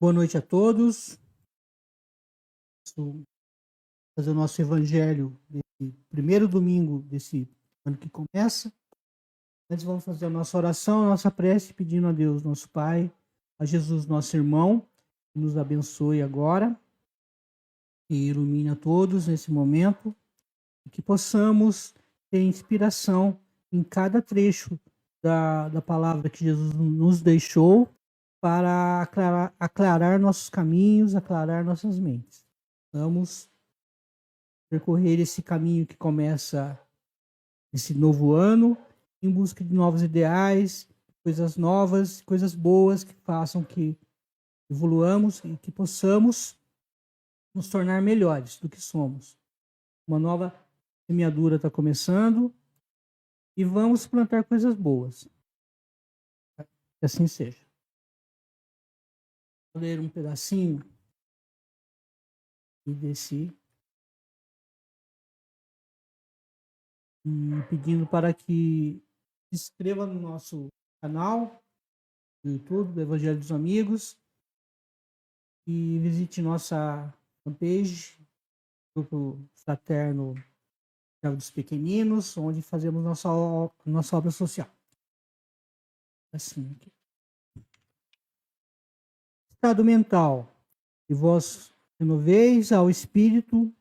Boa noite a todos. Vou fazer o nosso evangelho desse primeiro domingo desse ano que começa. Antes vamos fazer a nossa oração, a nossa prece, pedindo a Deus, nosso Pai, a Jesus, nosso irmão, que nos abençoe agora e ilumine a todos nesse momento, e que possamos ter inspiração em cada trecho da palavra que Jesus nos deixou para aclarar nossos caminhos, aclarar nossas mentes. Vamos percorrer esse caminho que começa esse novo ano, em busca de novos ideais, coisas novas, coisas boas que façam que evoluamos e que possamos nos tornar melhores do que somos. Uma nova semeadura está começando e vamos plantar coisas boas. Que assim seja. Vou ler um pedacinho e desci. E pedindo para que se inscreva no nosso canal do YouTube, do Evangelho dos Amigos, e visite nossa fanpage, grupo fraterno Servo dos Pequeninos, onde fazemos nossa obra social. Assim, aqui. Estado mental, e vós renoveis ao espírito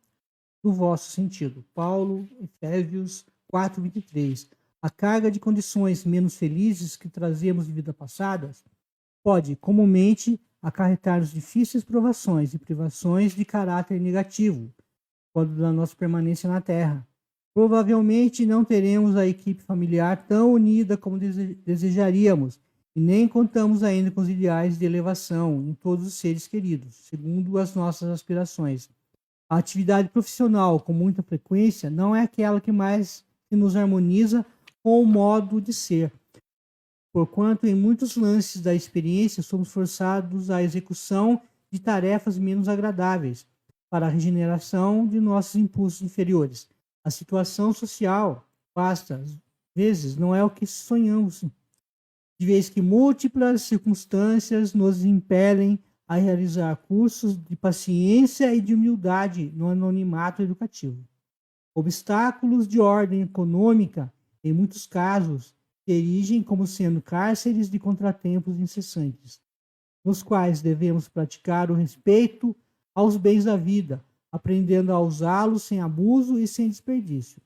do vosso sentido. Paulo, Efésios 4:23. A carga de condições menos felizes que trazemos de vida passadas pode, comumente, acarretar-nos difíceis provações e privações de caráter negativo, quando da nossa permanência na Terra. Provavelmente não teremos a equipe familiar tão unida como desejaríamos, e nem contamos ainda com os ideais de elevação em todos os seres queridos, segundo as nossas aspirações. A atividade profissional, com muita frequência, não é aquela que mais se nos harmoniza com o modo de ser, porquanto em muitos lances da experiência somos forçados à execução de tarefas menos agradáveis para a regeneração de nossos impulsos inferiores. A situação social, basta, às vezes, não é o que sonhamos, de vez que múltiplas circunstâncias nos impelem a realizar cursos de paciência e de humildade no anonimato educativo. Obstáculos de ordem econômica, em muitos casos, se erigem como sendo cárceres de contratempos incessantes, nos quais devemos praticar o respeito aos bens da vida, aprendendo a usá-los sem abuso e sem desperdício.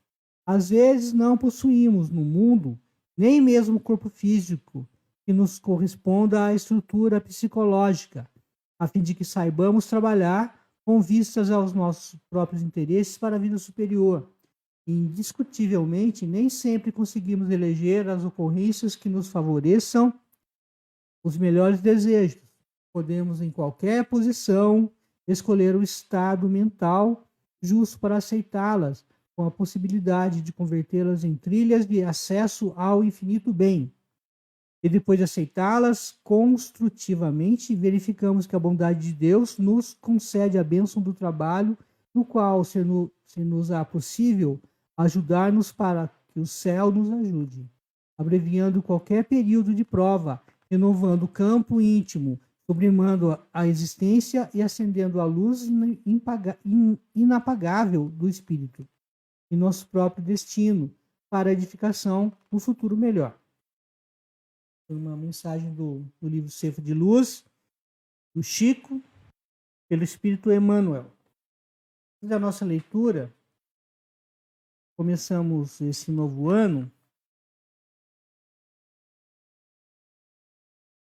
Às vezes não possuímos no mundo nem mesmo o corpo físico que nos corresponda à estrutura psicológica, a fim de que saibamos trabalhar com vistas aos nossos próprios interesses para a vida superior. Indiscutivelmente, nem sempre conseguimos eleger as ocorrências que nos favoreçam os melhores desejos. Podemos, em qualquer posição, escolher o estado mental justo para aceitá-las, com a possibilidade de convertê-las em trilhas de acesso ao infinito bem. E depois de aceitá-las construtivamente, verificamos que a bondade de Deus nos concede a bênção do trabalho, no qual, se nos é possível, ajudar-nos para que o céu nos ajude, abreviando qualquer período de prova, renovando o campo íntimo, sublimando a existência e acendendo a luz inapagável do Espírito e nosso próprio destino para a edificação do futuro melhor. Uma mensagem do livro Cefo de Luz, do Chico, pelo Espírito Emmanuel. Da nossa leitura, começamos esse novo ano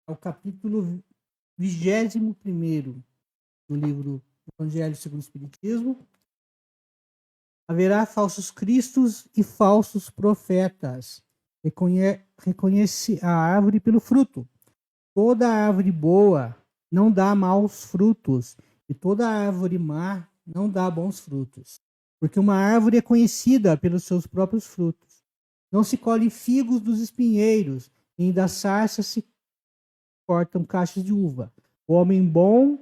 ao capítulo 21º do livro Evangelho segundo o Espiritismo. Haverá falsos cristos e falsos profetas. Reconhece a árvore pelo fruto. Toda árvore boa não dá maus frutos, e toda árvore má não dá bons frutos. Porque uma árvore é conhecida pelos seus próprios frutos. Não se colhem figos dos espinheiros, nem das sarças se cortam cachos de uva. O homem bom,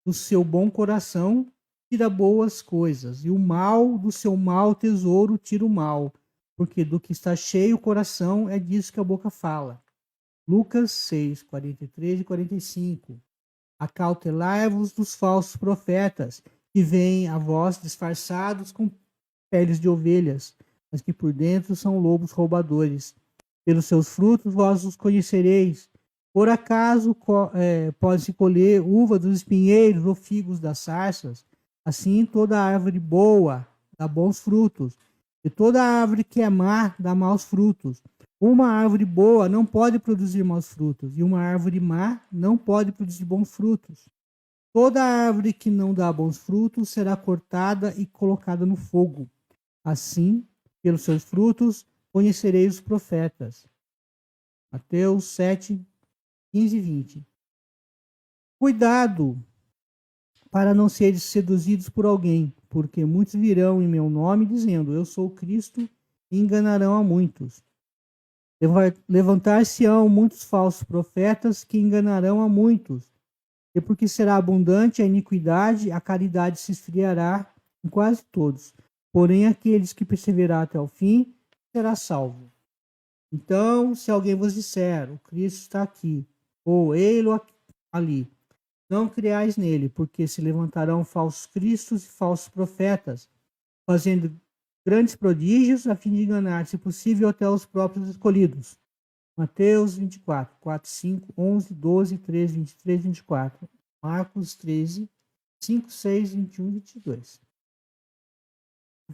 do seu bom coração, tira boas coisas, e o mal do seu mau tesouro tira o mal, porque do que está cheio o coração é disso que a boca fala. Lucas 6, 43 e 45. Acautelai-vos dos falsos profetas, que vêm a vós disfarçados com peles de ovelhas, mas que por dentro são lobos roubadores. Pelos seus frutos vós os conhecereis. Por acaso pode-se colher uva dos espinheiros ou figos das sarças? Assim toda árvore boa dá bons frutos, e toda árvore que é má dá maus frutos. Uma árvore boa não pode produzir maus frutos, e uma árvore má não pode produzir bons frutos. Toda árvore que não dá bons frutos será cortada e colocada no fogo. Assim, pelos seus frutos, conhecereis os profetas. Mateus 7, 15 e 20. Cuidado para não seres seduzidos por alguém, porque muitos virão em meu nome dizendo, eu sou Cristo, e enganarão a muitos. Levantar-se-ão muitos falsos profetas que enganarão a muitos. E porque será abundante a iniquidade, a caridade se esfriará em quase todos. Porém, aqueles que perseverar até o fim, será salvo. Então, se alguém vos disser, o Cristo está aqui, ou ele ali, não criais nele, porque se levantarão falsos cristos e falsos profetas, fazendo grandes prodígios, a fim de enganar, se possível, até os próprios escolhidos. Mateus 24, 4, 5, 11, 12, 13, 23, 24. Marcos 13, 5, 6, 21 e 22.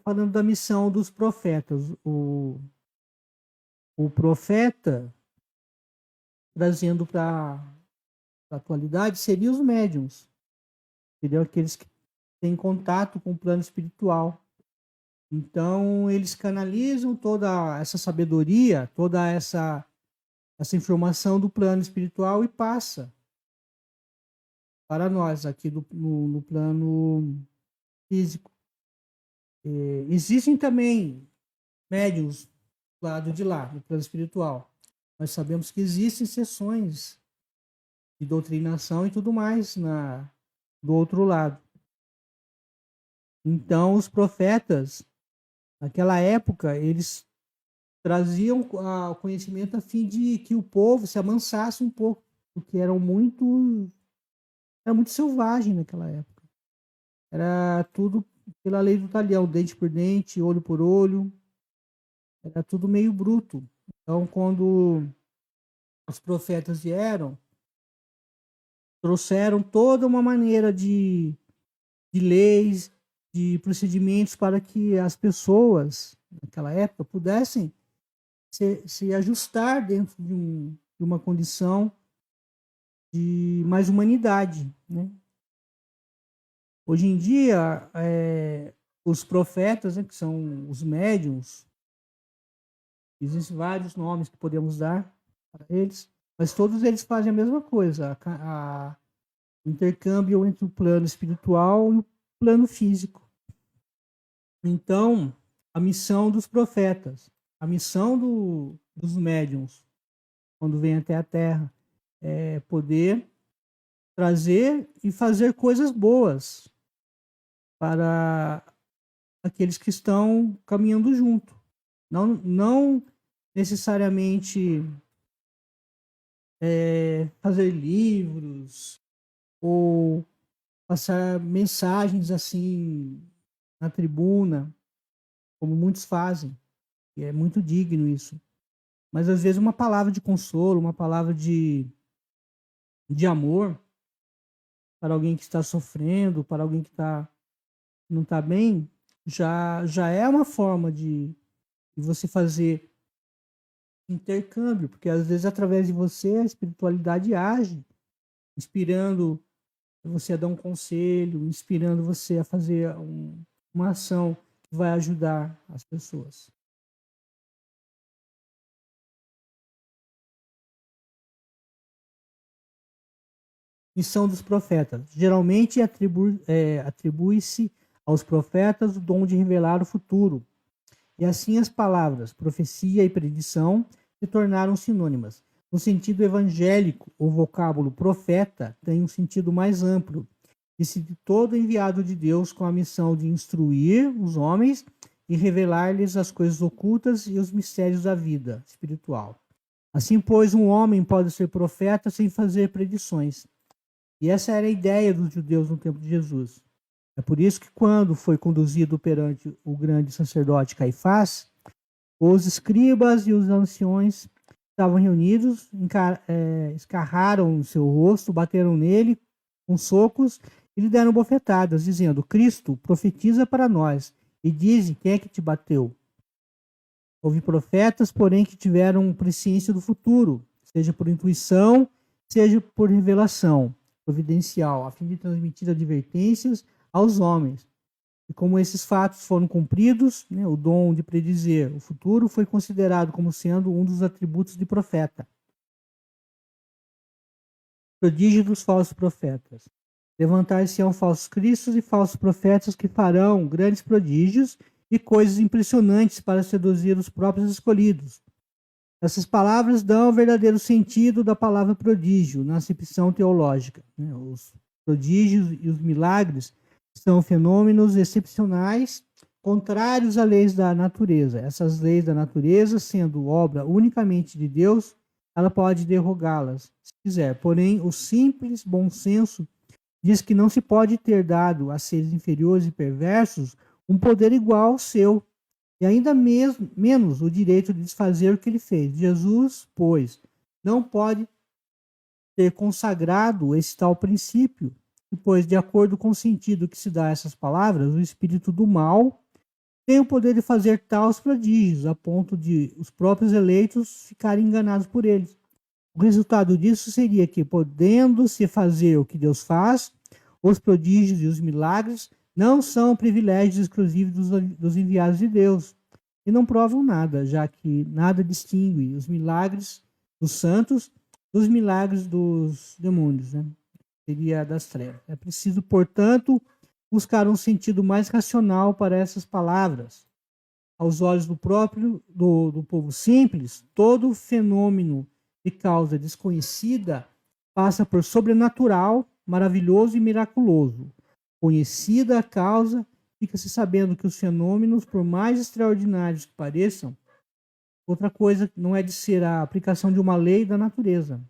Falando da missão dos profetas. O profeta, trazendo para a atualidade, seriam os médiuns. Seriam aqueles que têm contato com o plano espiritual. Então, eles canalizam toda essa sabedoria, toda essa informação do plano espiritual e passa para nós aqui no plano físico. Existem também médiuns do lado de lá, no plano espiritual. Nós sabemos que existem sessões de doutrinação e tudo mais do outro lado. Então, os profetas, naquela época, eles traziam o conhecimento a fim de que o povo se amansasse um pouco, porque era muito selvagem naquela época. Era tudo pela lei do talhão, dente por dente, olho por olho. Era tudo meio bruto. Então, quando os profetas vieram, trouxeram toda uma maneira de leis, de procedimentos para que as pessoas, naquela época, pudessem se ajustar dentro de uma condição de mais humanidade, né? Hoje em dia, os profetas, né, que são os médiuns, existem vários nomes que podemos dar para eles, mas todos eles fazem a mesma coisa, o intercâmbio entre o plano espiritual e o plano físico. Então, a missão dos profetas, a missão dos médiuns, quando vêm até a Terra, é poder trazer e fazer coisas boas para aqueles que estão caminhando junto. Não necessariamente fazer livros ou passar mensagens assim na tribuna, como muitos fazem, e é muito digno isso. Mas às vezes uma palavra de consolo, uma palavra de amor para alguém que está sofrendo, para alguém que não está bem, já é uma forma de você fazer intercâmbio, porque às vezes através de você a espiritualidade age, inspirando você a dar um conselho, inspirando você a fazer uma ação que vai ajudar as pessoas. Missão dos profetas. Geralmente atribui-se aos profetas o dom de revelar o futuro. E assim as palavras profecia e predição se tornaram sinônimas. No sentido evangélico, o vocábulo profeta tem um sentido mais amplo, de todo enviado de Deus com a missão de instruir os homens e revelar-lhes as coisas ocultas e os mistérios da vida espiritual. Assim, pois, um homem pode ser profeta sem fazer predições. E essa era a ideia dos judeus no tempo de Jesus. É por isso que quando foi conduzido perante o grande sacerdote Caifás, os escribas e os anciões estavam reunidos, escarraram o seu rosto, bateram nele com socos e lhe deram bofetadas, dizendo: Cristo, profetiza para nós e dize quem é que te bateu. Houve profetas, porém, que tiveram presciência do futuro, seja por intuição, seja por revelação providencial, a fim de transmitir advertências aos homens. E como esses fatos foram cumpridos, né, o dom de predizer o futuro foi considerado como sendo um dos atributos de profeta. Prodígio dos falsos profetas. Levantar-se-ão falsos cristos e falsos profetas que farão grandes prodígios e coisas impressionantes para seduzir os próprios escolhidos. Essas palavras dão o verdadeiro sentido da palavra prodígio na acepção teológica. Os prodígios e os milagres são fenômenos excepcionais, contrários às leis da natureza. Essas leis da natureza, sendo obra unicamente de Deus, ela pode derrogá-las, se quiser. Porém, o simples bom senso diz que não se pode ter dado a seres inferiores e perversos um poder igual ao seu, e ainda menos o direito de desfazer o que ele fez. Jesus, pois, não pode ter consagrado esse tal princípio, e, pois, de acordo com o sentido que se dá a essas palavras, o espírito do mal tem o poder de fazer tais prodígios, a ponto de os próprios eleitos ficarem enganados por eles. O resultado disso seria que, podendo-se fazer o que Deus faz, os prodígios e os milagres não são privilégios exclusivos dos enviados de Deus e não provam nada, já que nada distingue os milagres dos santos dos milagres dos demônios, né? Seria das trevas. É preciso, portanto, buscar um sentido mais racional para essas palavras. Aos olhos do povo simples, todo fenômeno de causa desconhecida passa por sobrenatural, maravilhoso e miraculoso. Conhecida a causa, fica-se sabendo que os fenômenos, por mais extraordinários que pareçam, outra coisa não é de ser a aplicação de uma lei da natureza.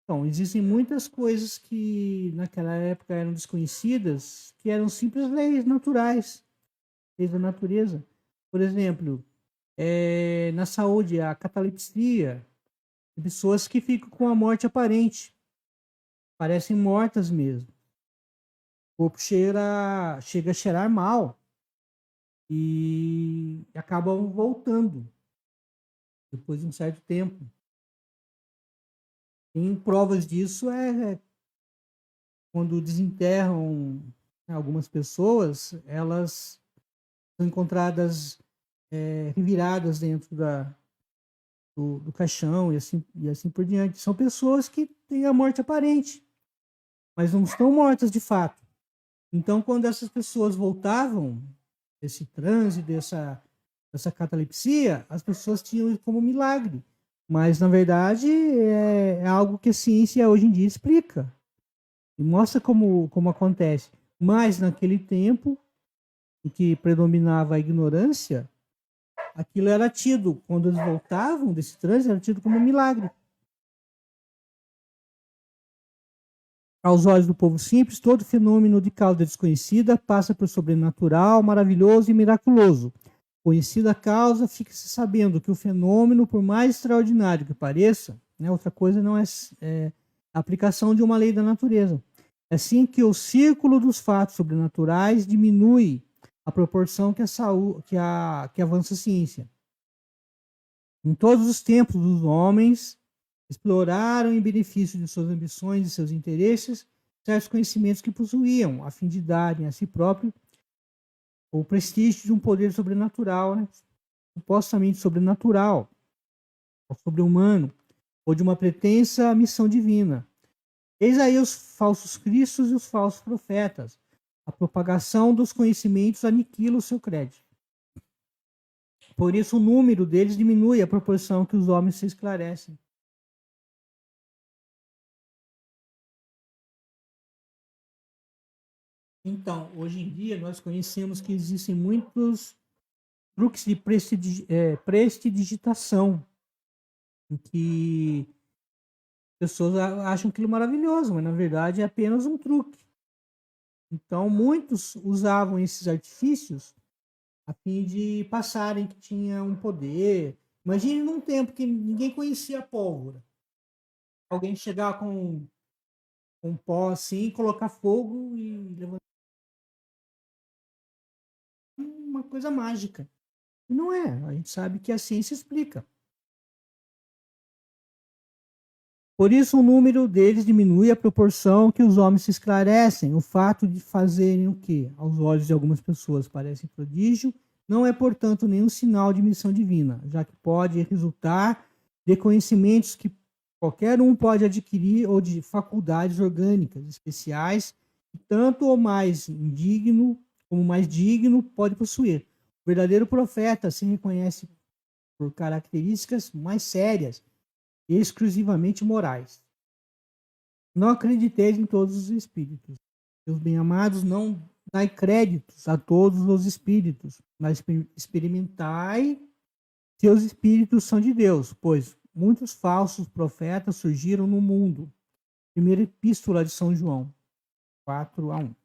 Então, existem muitas coisas que naquela época eram desconhecidas, que eram simples leis naturais, leis da natureza. Por exemplo, na saúde, a catalepsia, pessoas que ficam com a morte aparente, parecem mortas mesmo. O corpo chega a cheirar mal e acabam voltando depois de um certo tempo. Tem provas disso quando desenterram algumas pessoas, elas são encontradas reviradas dentro do caixão e assim por diante. São pessoas que têm a morte aparente, mas não estão mortas de fato. Então, quando essas pessoas voltavam desse transe, dessa catalepsia, as pessoas tinham isso como milagre. Mas, na verdade, é algo que a ciência hoje em dia explica e mostra como acontece. Mas, naquele tempo em que predominava a ignorância, aquilo era tido, quando eles voltavam desse transe, era tido como milagre. Aos olhos do povo simples, todo fenômeno de causa desconhecida passa por sobrenatural, maravilhoso e miraculoso. Conhecida a causa, fica-se sabendo que o fenômeno, por mais extraordinário que pareça, outra coisa não é a aplicação de uma lei da natureza. É assim que o círculo dos fatos sobrenaturais diminui à proporção que avança a ciência. Em todos os tempos, os homens exploraram em benefício de suas ambições e seus interesses certos conhecimentos que possuíam, a fim de darem a si próprio o prestígio de um poder sobrenatural, supostamente sobrenatural, ou sobre-humano, ou de uma pretensa missão divina. Eis aí os falsos cristos e os falsos profetas. A propagação dos conhecimentos aniquila o seu crédito. Por isso, o número deles diminui à proporção que os homens se esclarecem. Então, hoje em dia, nós conhecemos que existem muitos truques de prestidigitação, em que pessoas acham aquilo maravilhoso, mas na verdade é apenas um truque. Então, muitos usavam esses artifícios a fim de passarem que tinha um poder. Imagine num tempo que ninguém conhecia a pólvora. Alguém chegar com um pó assim, colocar fogo e levantar uma coisa mágica. E não é, a gente sabe que a ciência explica. Por isso, o número deles diminui à proporção que os homens se esclarecem. O fato de fazerem o que, aos olhos de algumas pessoas, parece prodígio, não é, portanto, nenhum sinal de missão divina, já que pode resultar de conhecimentos que qualquer um pode adquirir ou de faculdades orgânicas especiais, que tanto ou mais indigno como mais digno pode possuir. O verdadeiro profeta se reconhece por características mais sérias exclusivamente morais. Não acrediteis em todos os espíritos. Meus bem-amados, não dai créditos a todos os espíritos, mas experimentai se os espíritos são de Deus, pois muitos falsos profetas surgiram no mundo. Primeira Epístola de São João, 4:1.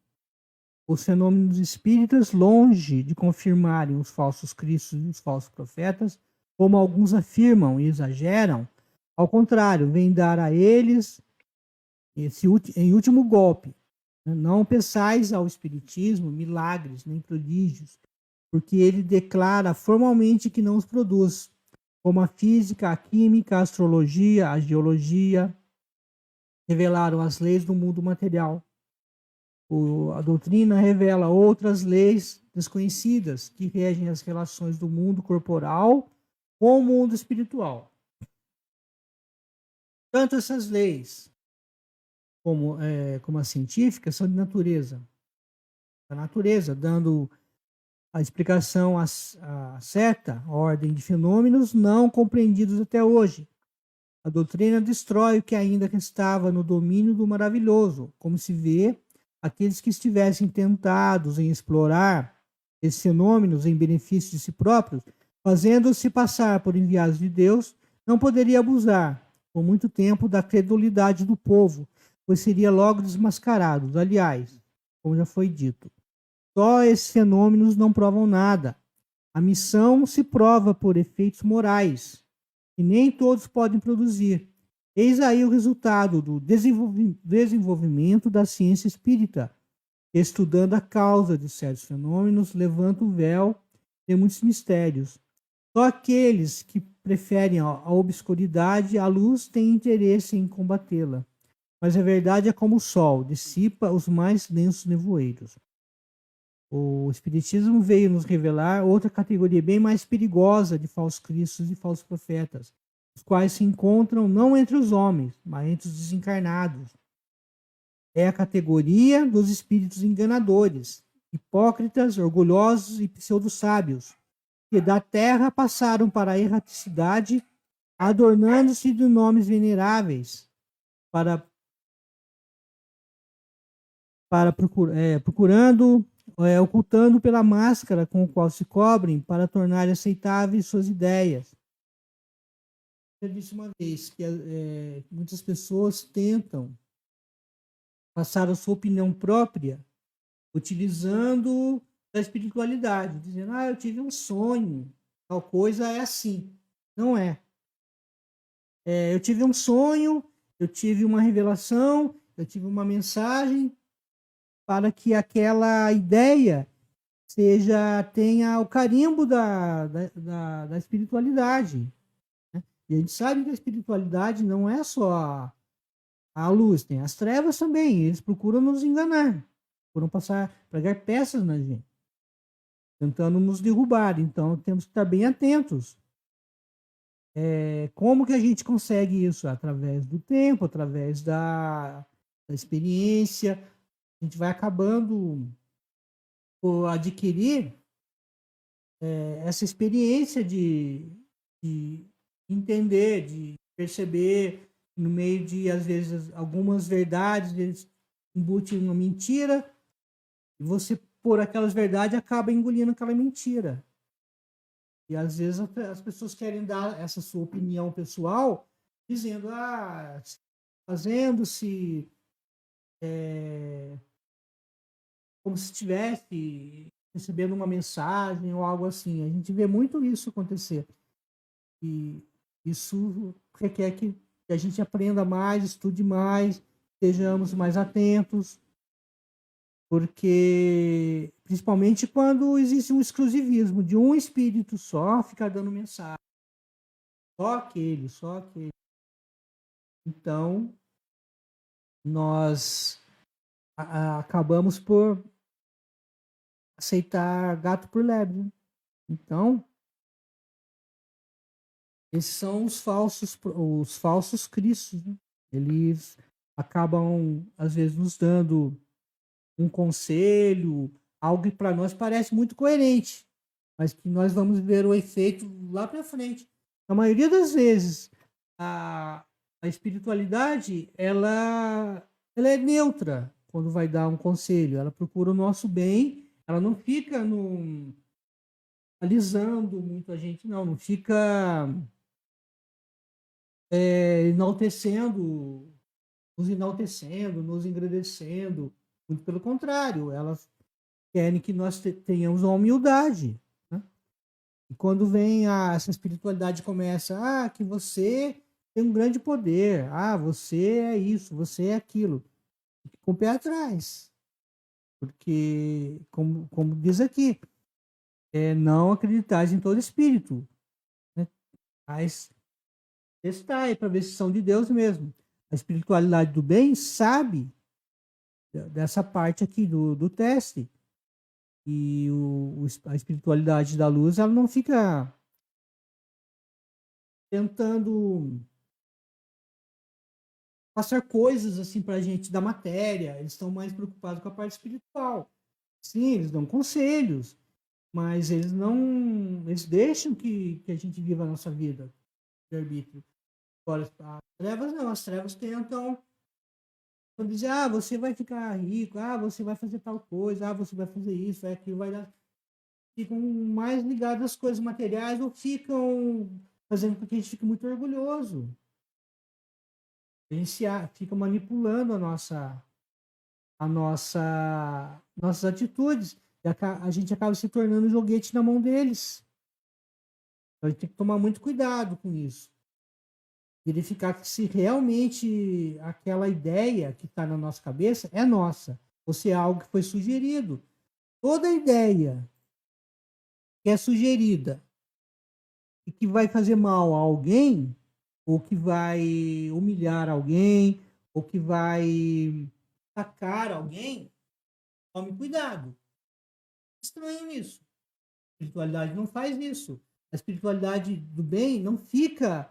Os fenômenos espíritas, longe de confirmarem os falsos cristos e os falsos profetas, como alguns afirmam e exageram, ao contrário, vem dar a eles em último golpe. Não pensais ao espiritismo milagres nem prodígios, porque ele declara formalmente que não os produz, como a física, a química, a astrologia, a geologia revelaram as leis do mundo material. A doutrina revela outras leis desconhecidas que regem as relações do mundo corporal com o mundo espiritual. Tanto essas leis como as científicas são de natureza, da natureza, dando a explicação a certa ordem de fenômenos não compreendidos até hoje. A doutrina destrói o que ainda restava no domínio do maravilhoso, como se vê aqueles que estivessem tentados em explorar esses fenômenos em benefício de si próprios, fazendo-se passar por enviados de Deus, não poderia abusar por muito tempo da credulidade do povo, pois seria logo desmascarado. Aliás, como já foi dito, só esses fenômenos não provam nada. A missão se prova por efeitos morais, que nem todos podem produzir. Eis aí o resultado do desenvolvimento da ciência espírita. Estudando a causa de certos fenômenos, levanta o véu de muitos mistérios. Só aqueles que preferem a obscuridade à luz têm interesse em combatê-la. Mas a verdade é como o sol, dissipa os mais densos nevoeiros. O Espiritismo veio nos revelar outra categoria bem mais perigosa de falsos cristos e falsos profetas, os quais se encontram não entre os homens, mas entre os desencarnados. É a categoria dos espíritos enganadores, hipócritas, orgulhosos e pseudo-sábios, que da terra passaram para a erraticidade, adornando-se de nomes veneráveis, procurando, ocultando pela máscara com a qual se cobrem para tornar aceitáveis suas ideias. Eu disse uma vez que muitas pessoas tentam passar a sua opinião própria utilizando a espiritualidade, dizendo, eu tive um sonho, tal coisa é assim. Não é. Eu tive um sonho, eu tive uma revelação, eu tive uma mensagem, para que aquela ideia tenha o carimbo da espiritualidade. Né? E a gente sabe que a espiritualidade não é só a luz, tem as trevas também. Eles procuram nos enganar, procuram pregar peças na gente, tentando nos derrubar. Então temos que estar bem atentos. Como que a gente consegue isso? Através do tempo, através da experiência. A gente vai acabando por adquirir essa experiência de entender, de perceber, no meio de, às vezes, algumas verdades, eles embutem uma mentira, e você, por aquelas verdades, acaba engolindo aquela mentira. E, às vezes, as pessoas querem dar essa sua opinião pessoal, dizendo, fazendo-se como se estivesse recebendo uma mensagem ou algo assim. A gente vê muito isso acontecer. E isso requer que a gente aprenda mais, estude mais, estejamos mais atentos, porque principalmente quando existe um exclusivismo de um espírito só ficar dando mensagem, só aquele, só aquele. Então, nós acabamos por aceitar gato por lebre, né? Então, esses são os falsos cristos, né? Eles acabam, às vezes, nos dando um conselho, algo que para nós parece muito coerente, mas que nós vamos ver o efeito lá para frente. Na maioria das vezes, a espiritualidade, ela é neutra quando vai dar um conselho, ela procura o nosso bem, ela não fica alisando muito a gente, não fica enaltecendo, nos engrandecendo, muito pelo contrário, elas querem que nós tenhamos uma humildade, né? E quando vem essa espiritualidade começa, que você tem um grande poder, você é isso, você é aquilo, fique com o pé atrás, porque, como diz aqui, não acreditais em todo espírito, né? Mas testai para ver se são de Deus mesmo. A espiritualidade do bem sabe dessa parte aqui do teste. E a espiritualidade da luz, ela não fica tentando passar coisas assim para a gente da matéria. Eles estão mais preocupados com a parte espiritual. Sim, eles dão conselhos, mas eles não, eles deixam que a gente viva a nossa vida de arbítrio. Agora, as trevas não, as trevas tentam dizer, você vai ficar rico, você vai fazer tal coisa, você vai fazer isso, vai aquilo, vai dar. Ficam mais ligados às coisas materiais ou ficam fazendo com que a gente fique muito orgulhoso. A gente fica manipulando nossas atitudes e a gente acaba se tornando joguete na mão deles. Então a gente tem que tomar muito cuidado com isso. Verificar que se realmente aquela ideia que está na nossa cabeça é nossa, ou se é algo que foi sugerido. Toda ideia que é sugerida e que vai fazer mal a alguém, ou que vai humilhar alguém, ou que vai atacar alguém, tome cuidado. Estranho isso. A espiritualidade não faz isso. A espiritualidade do bem não fica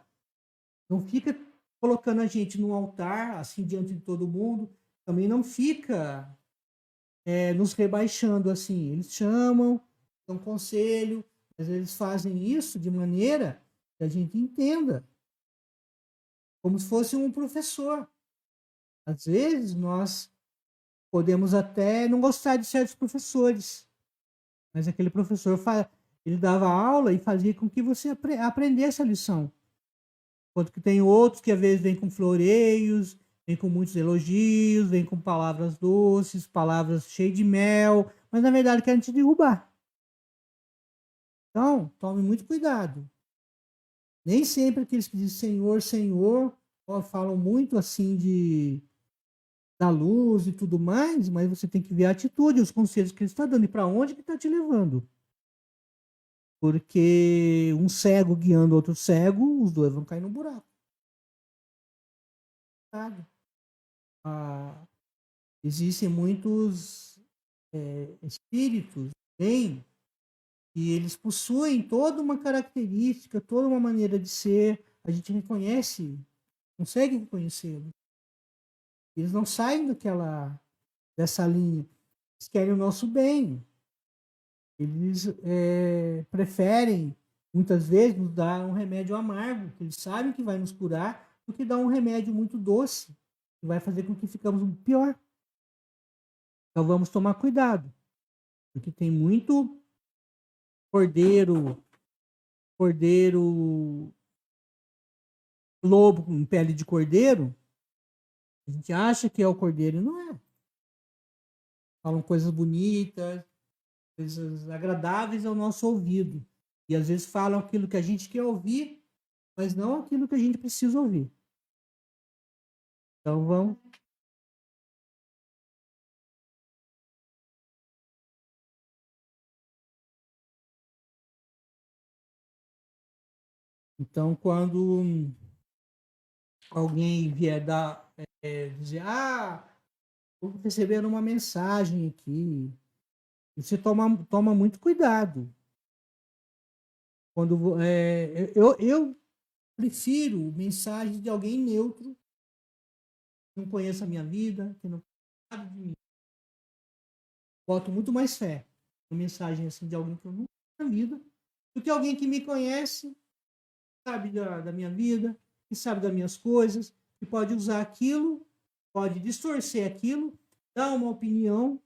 colocando a gente num altar, assim, diante de todo mundo, também não fica nos rebaixando assim. Eles chamam, dão conselho, mas eles fazem isso de maneira que a gente entenda, como se fosse um professor. Às vezes nós podemos até não gostar de certos professores, mas aquele professor ele dava aula e fazia com que você aprendesse a lição. Enquanto que tem outros que às vezes vêm com floreios, vêm com muitos elogios, vêm com palavras doces, palavras cheias de mel, mas na verdade querem te derrubar. Então, tome muito cuidado. Nem sempre aqueles que dizem Senhor, Senhor, falam muito assim da luz e tudo mais, mas você tem que ver a atitude, os conselhos que ele está dando e para onde que está te levando. Porque um cego guiando outro cego, os dois vão cair no buraco. Sabe? Existem muitos espíritos, bem, e eles possuem toda uma característica, toda uma maneira de ser, a gente reconhece, consegue reconhecê-los. Eles não saem dessa linha. Eles querem o nosso bem. Eles preferem, muitas vezes, nos dar um remédio amargo, que eles sabem que vai nos curar, do que dar um remédio muito doce, que vai fazer com que ficamos pior. Então vamos tomar cuidado, porque tem muito cordeiro lobo em pele de cordeiro, A gente acha que é o cordeiro e não é. Falam coisas bonitas, coisas agradáveis ao nosso ouvido. E às vezes falam aquilo que a gente quer ouvir, mas não aquilo que a gente precisa ouvir. Então vamos. Então, quando alguém vier dizer, vou receber uma mensagem aqui, você toma muito cuidado. Quando eu prefiro mensagens de alguém neutro, que não conheça a minha vida, que não sabe de mim. Boto muito mais fé uma mensagem assim de alguém que eu nunca vi na vida, do que alguém que me conhece, sabe da minha vida, que sabe das minhas coisas, que pode usar aquilo, pode distorcer aquilo, dar uma opinião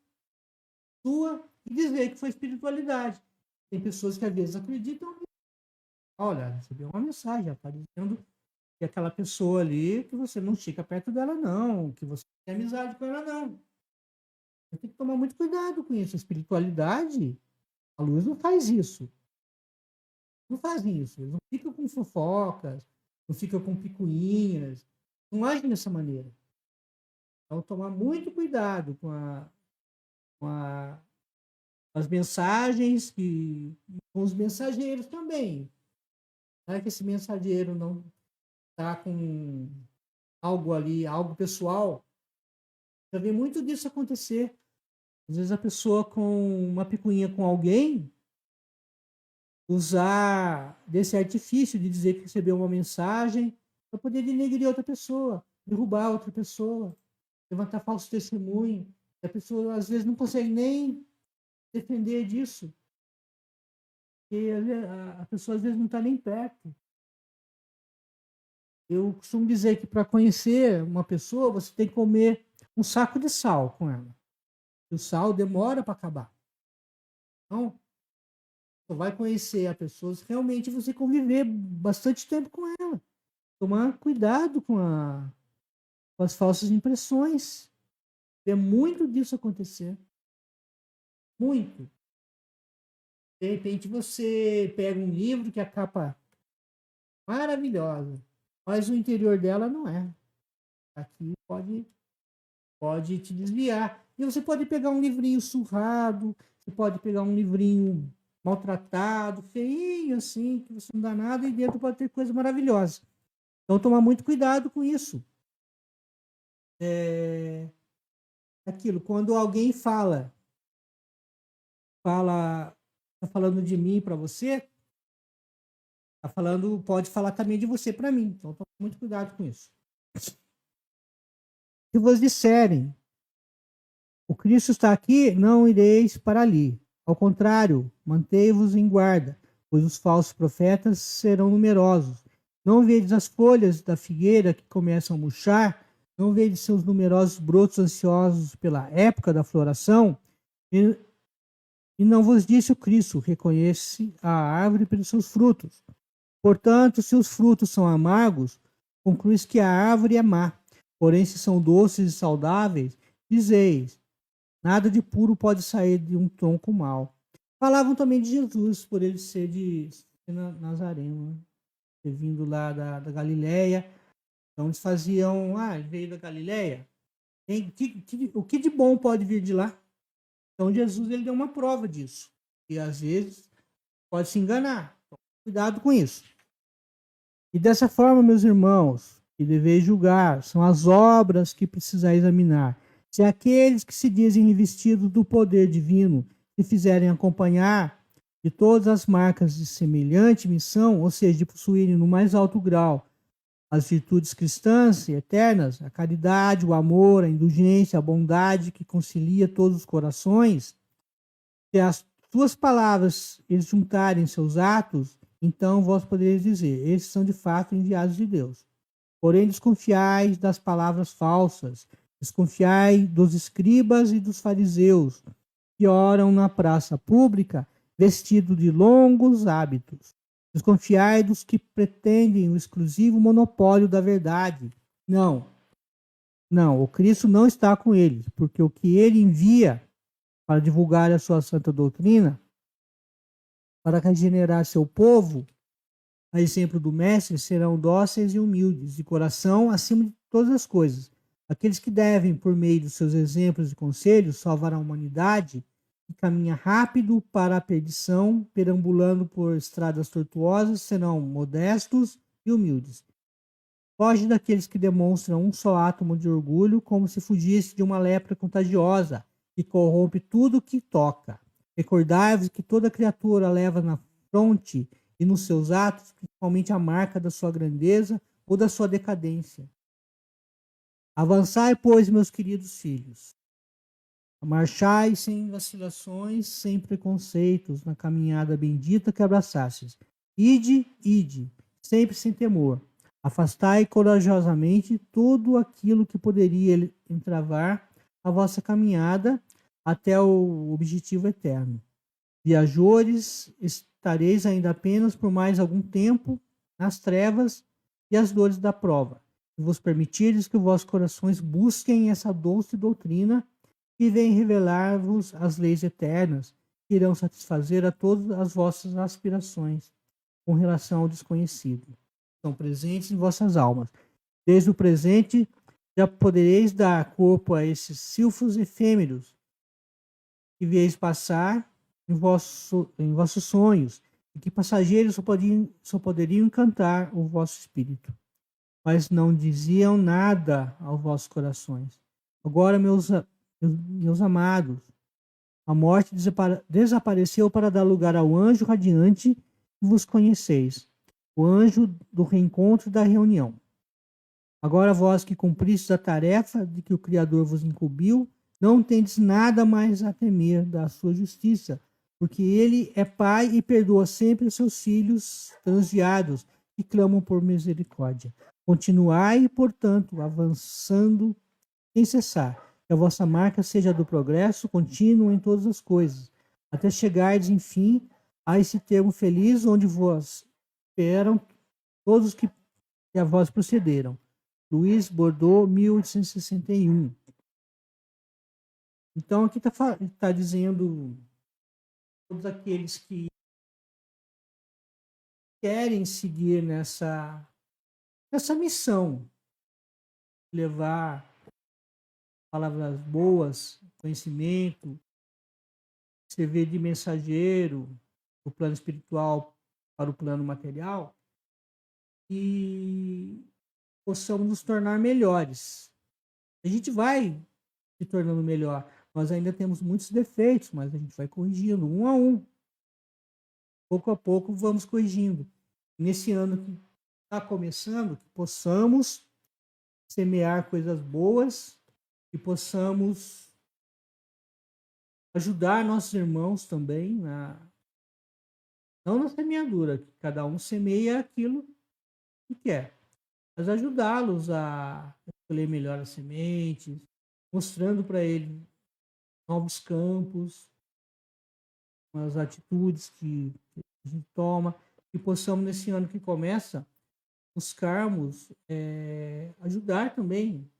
sua e dizer que foi espiritualidade. Tem pessoas que às vezes acreditam. Olha, recebeu uma mensagem, está dizendo que aquela pessoa ali, que você não fica perto dela, não, que você tem amizade com ela, não. Você tem que tomar muito cuidado com isso. A espiritualidade, a luz não faz isso. Não fazem isso. Eles não ficam com fofocas, não ficam com picuinhas, não agem dessa maneira. Então, tomar muito cuidado com as mensagens e com os mensageiros também. Será que esse mensageiro não está com algo ali, algo pessoal? Já vi muito disso acontecer. Às vezes a pessoa com uma picuinha com alguém usar desse artifício de dizer que recebeu uma mensagem para poder denegrir outra pessoa, derrubar outra pessoa, levantar falso testemunho. E a pessoa às vezes não consegue nem defender disso. Porque a pessoa às vezes não está nem perto. Eu costumo dizer que para conhecer uma pessoa, você tem que comer um saco de sal com ela. E o sal demora para acabar. Então, você vai conhecer a pessoa se realmente você conviver bastante tempo com ela. Tomar cuidado com as falsas impressões. Vê muito disso acontecer. Muito. De repente você pega um livro que a capa é maravilhosa, mas o interior dela não é. Aqui pode te desviar. E você pode pegar um livrinho surrado, você pode pegar um livrinho maltratado, feinho assim, que você não dá nada, e dentro pode ter coisa maravilhosa. Então, tomar muito cuidado com isso. Aquilo, quando alguém tá falando de mim para você, tá falando, pode falar também de você para mim. Então, toma muito cuidado com isso. Se vos disserem, o Cristo está aqui, não ireis para ali. Ao contrário, mantei-vos em guarda, pois os falsos profetas serão numerosos. Não vedes as folhas da figueira que começam a murchar? Não vedes seus numerosos brotos ansiosos pela época da floração? E não vos disse o Cristo, reconhece a árvore pelos seus frutos. Portanto, se os frutos são amargos, concluís que a árvore é má. Porém, se são doces e saudáveis, dizeis, nada de puro pode sair de um tronco mau. Falavam também de Jesus, por ele ser de Nazareno, né? Ter vindo lá da Galileia. Então eles faziam, ele veio da Galileia. O que de bom pode vir de lá? Então Jesus ele deu uma prova disso. E às vezes pode se enganar. Então, cuidado com isso. E dessa forma, meus irmãos, que deveis julgar, são as obras que precisais examinar. Se aqueles que se dizem revestidos do poder divino se fizerem acompanhar de todas as marcas de semelhante missão, ou seja, de possuírem no mais alto grau as virtudes cristãs e eternas, a caridade, o amor, a indulgência, a bondade que concilia todos os corações, se as suas palavras eles juntarem seus atos, então vós podereis dizer, esses são de fato enviados de Deus. Porém, desconfiai das palavras falsas, desconfiai dos escribas e dos fariseus, que oram na praça pública, vestidos de longos hábitos. Desconfiai dos que pretendem o exclusivo monopólio da verdade. Não. Não, o Cristo não está com eles, porque o que ele envia para divulgar a sua santa doutrina, para regenerar seu povo, a exemplo do Mestre, serão dóceis e humildes, de coração acima de todas as coisas. Aqueles que devem, por meio dos seus exemplos e conselhos, salvar a humanidade, que caminha rápido para a perdição, perambulando por estradas tortuosas, serão modestos e humildes. Foge daqueles que demonstram um só átomo de orgulho, como se fugisse de uma lepra contagiosa, que corrompe tudo o que toca. Recordai-vos que toda criatura leva na fronte e nos seus atos, principalmente a marca da sua grandeza ou da sua decadência. Avançai, pois, meus queridos filhos, marchai sem vacilações, sem preconceitos, na caminhada bendita que abraçastes. Ide, ide, sempre sem temor. Afastai corajosamente tudo aquilo que poderia entravar a vossa caminhada até o objetivo eterno. Viajores, estareis ainda apenas por mais algum tempo nas trevas e as dores da prova. E vos permitires que vossos corações busquem essa doce doutrina que vem revelar-vos as leis eternas, que irão satisfazer a todas as vossas aspirações com relação ao desconhecido. Estão presentes em vossas almas. Desde o presente já podereis dar corpo a esses silfos efêmeros que vieis passar em vossos sonhos, e que passageiros só poderiam encantar o vosso espírito, mas não diziam nada aos vossos corações. Agora, meus amados, a morte desapareceu para dar lugar ao anjo radiante que vos conheceis, o anjo do reencontro e da reunião. Agora vós que cumpristes a tarefa de que o Criador vos incumbiu, não tendes nada mais a temer da sua justiça, porque ele é Pai e perdoa sempre os seus filhos transviados que clamam por misericórdia. Continuai, portanto, avançando sem cessar, que a vossa marca seja do progresso contínuo em todas as coisas, até chegardes, enfim, a esse termo feliz onde vos esperam todos os que a vós procederam. Luiz Bordeaux, 1861. Então, aqui está dizendo todos aqueles que querem seguir nessa missão, levar palavras boas, conhecimento, servir de mensageiro do plano espiritual para o plano material, e possamos nos tornar melhores. A gente vai se tornando melhor. Nós ainda temos muitos defeitos, mas a gente vai corrigindo um a um. Pouco a pouco vamos corrigindo. Nesse ano que está começando, que possamos semear coisas boas e possamos ajudar nossos irmãos também, não na semeadura, que cada um semeia aquilo que quer, mas ajudá-los a escolher melhor as sementes, mostrando para eles novos campos, as atitudes que a gente toma, e possamos, nesse ano que começa, buscarmos ajudar também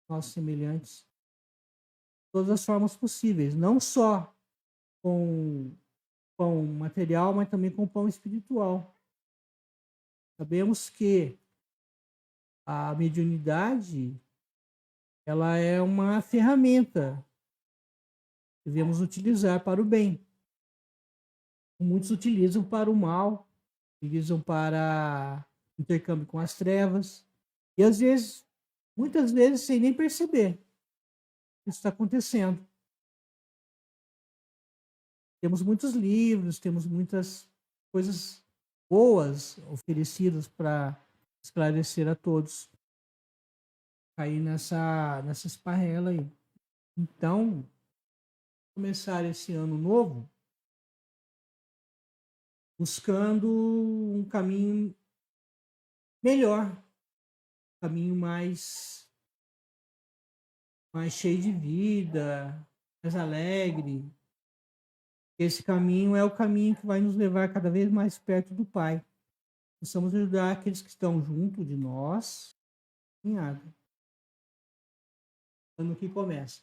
nossos semelhantes de todas as formas possíveis, não só com pão material, mas também com pão espiritual. Sabemos que a mediunidade ela é uma ferramenta que devemos utilizar para o bem. Muitos utilizam para o mal, utilizam para intercâmbio com as trevas, e às vezes, muitas vezes, sem nem perceber o que está acontecendo. Temos muitos livros, temos muitas coisas boas oferecidas para esclarecer a todos. Cair nessa esparrela aí. Então, começar esse ano novo buscando um caminho melhor, um caminho mais cheio de vida, mais alegre. Esse caminho é o caminho que vai nos levar cada vez mais perto do Pai. Precisamos ajudar aqueles que estão junto de nós, caminhada. ano que começa.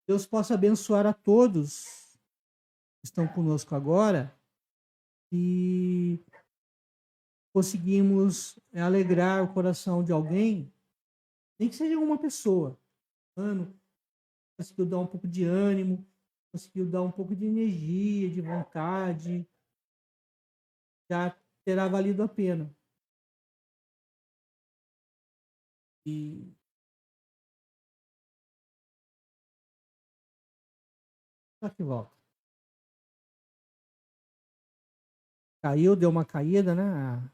Deus possa abençoar a todos que estão conosco agora e conseguimos alegrar o coração de alguém, nem que seja uma pessoa. Ano, conseguiu dar um pouco de ânimo, conseguiu dar um pouco de energia, de vontade, já terá valido a pena. E só que volta. Caiu, deu uma caída, né? A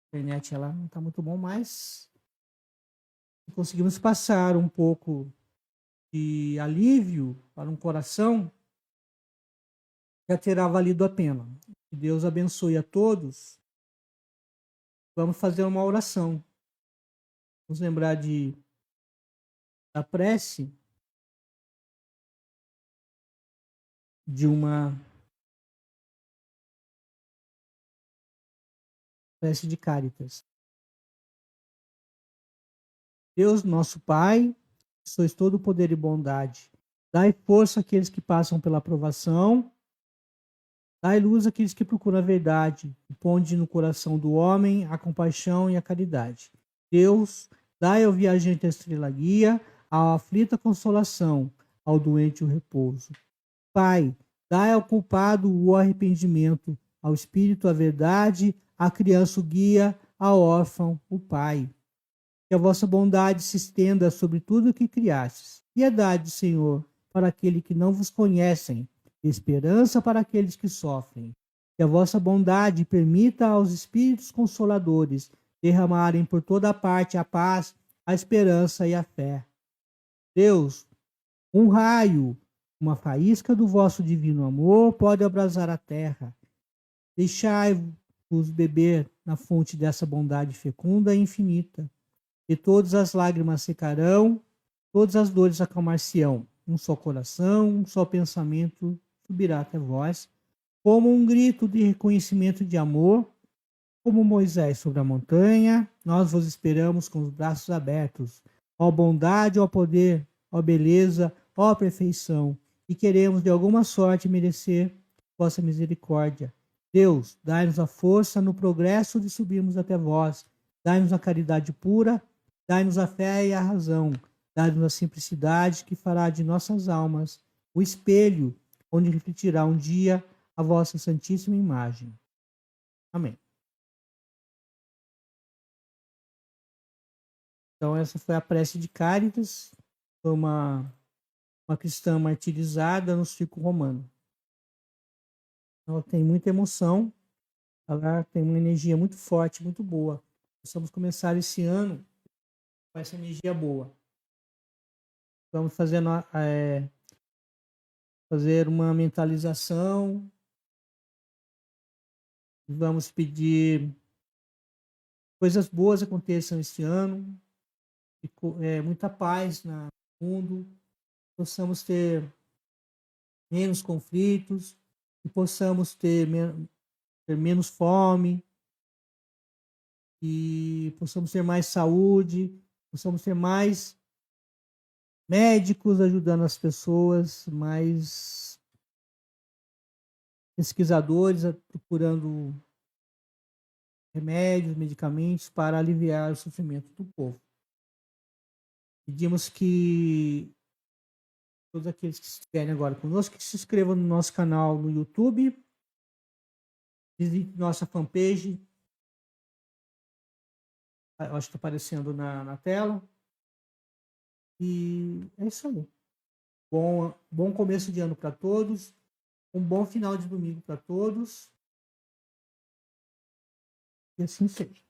internet ela não está muito bom, mas conseguimos passar um pouco de alívio para um coração, já terá valido a pena. Que Deus abençoe a todos. Vamos fazer uma oração. Vamos lembrar da prece de uma prece de Cáritas. Deus, nosso Pai, que sois todo poder e bondade, dai força àqueles que passam pela provação, dai luz àqueles que procuram a verdade, e ponde no coração do homem a compaixão e a caridade. Deus, dai ao viajante a estrela guia, ao aflito a consolação, ao doente o repouso. Pai, dai ao culpado o arrependimento, ao espírito a verdade, à criança o guia, ao órfão o pai. Que a vossa bondade se estenda sobre tudo o que criastes. Piedade, Senhor, para aqueles que não vos conhecem, esperança para aqueles que sofrem. Que a vossa bondade permita aos espíritos consoladores derramarem por toda parte a paz, a esperança e a fé. Deus, um raio, uma faísca do vosso divino amor pode abrasar a terra. Deixai-vos beber na fonte dessa bondade fecunda e infinita. E todas as lágrimas secarão, todas as dores acalmar-se-ão. Um só coração, um só pensamento subirá até vós, como um grito de reconhecimento de amor, como Moisés sobre a montanha, nós vos esperamos com os braços abertos. Ó bondade, ó poder, ó beleza, ó perfeição, e queremos de alguma sorte merecer vossa misericórdia. Deus, dai-nos a força no progresso de subirmos até vós, dai-nos a caridade pura, dai-nos a fé e a razão, dai-nos a simplicidade que fará de nossas almas o espelho onde refletirá um dia a vossa santíssima imagem. Amém. Então essa foi a prece de Cáritas, foi uma cristã martirizada no circo romano. Ela tem muita emoção, ela tem uma energia muito forte, muito boa. Vamos começar esse ano com essa energia boa. Vamos fazer uma mentalização. Vamos pedir coisas boas aconteçam esse ano, muita paz no mundo, possamos ter menos conflitos, e possamos ter menos fome, e possamos ter mais saúde, possamos ter mais médicos ajudando as pessoas, mais pesquisadores procurando remédios, medicamentos para aliviar o sofrimento do povo. Pedimos que todos aqueles que estiverem agora conosco, que se inscrevam no nosso canal no YouTube, visitem nossa fanpage, eu acho que está aparecendo na tela. E é isso aí. Bom começo de ano para todos, um bom final de domingo para todos, e assim seja.